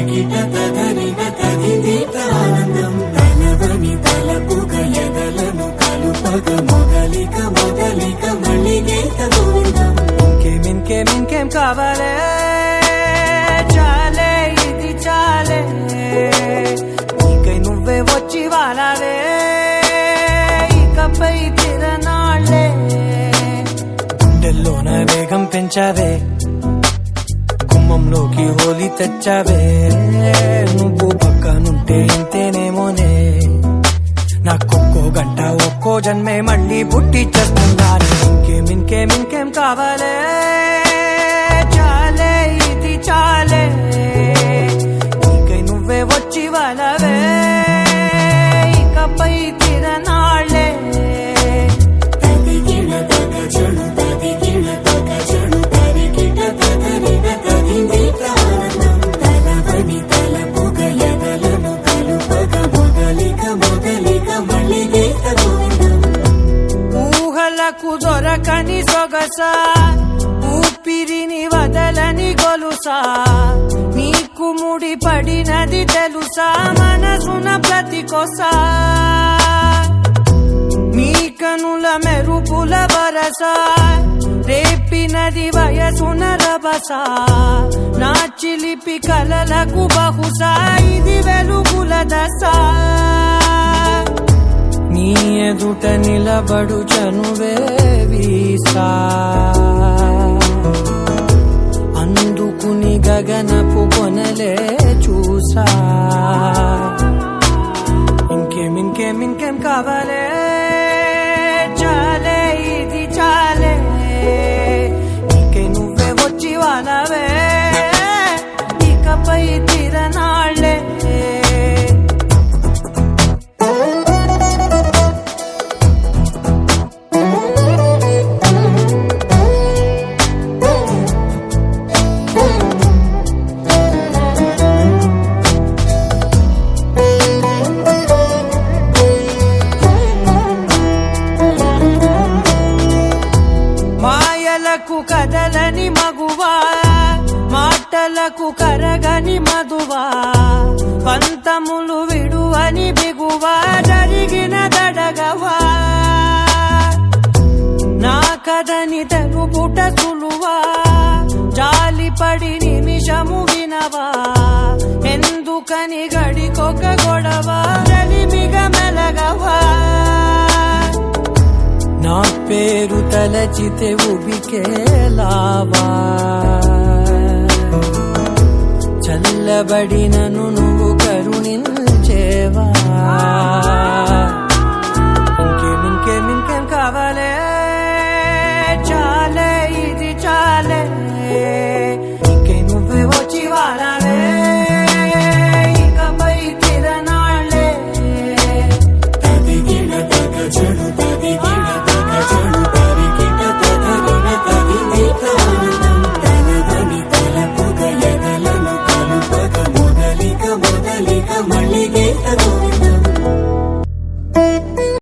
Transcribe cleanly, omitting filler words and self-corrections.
తరికిట తదరిన తదిదీత ఆనందం తలవని తలపుగ ఎదలను కలుపగ మొదలిక మొదలిక మళ్ళీగేత గోవిందం ఇంకేం కావాలే చాలే ఇది చాలే నీకై నువ్వే వచ్చి వాలావే ఇకపై తిరనాళ్లే గుండెల్లోన వేగం పెంచావే గుమ్మంలోకి హోలీ తెచ్చావే నువ్వు పక్కనుంటే ఇంతేనేమోనే నాకొక్కో గంట ఒక్కో జన్మే మళ్ళీ పుట్టి చేస్తున్నాను ఇంకేం కావాలే చాలే ఇది చాలే నీకై నువ్వే వచ్చి వాలవే ఇకపై తిరనాళ్లే తదిగిన తగజడు తదిగిన తగజడు తరికిట తదరిన తదిదీత ఆనందం తలవని తలపుగ ఎదలను కలుపగ మొదలిక మొదలిక మళ్ళీగేత గోవిందం ఊహలకు దొరకని సొగసా ఊపిరిని వదలని గొలుసా నీకు ముడి పడినది తెలుసా మనసున ప్రతి కొసా నీ కనుల మెరుపుల వరస రేపినది వయసున రభస నా చిలిపి కలలకు బహుశా ఇది వెలుగుల దశ నీ ఎదుట నిలబడు చనువే వీసా అందుకుని గగనపు కొనలే చూసా ఇంకేం కావాలే చాలే ఇది చాలే నీకై నువ్వే వచ్చి వాలవే ఇకపై తిరనాళ్లే మాయలకు కదలని మగువా మాటలకు కరగని మధువా పంతములు విడువని బిగువా జరిగిన దడగవా నా కదని తెలుపుట సులువా జాలిపడి నిమిషము వినవా ఎందుకని గడికొక గొడవ రలిమిగ మెలగవా నా పేరు తలచితే ఉబికేలావా చల్లబడినను నువ్వు కరుణించేవా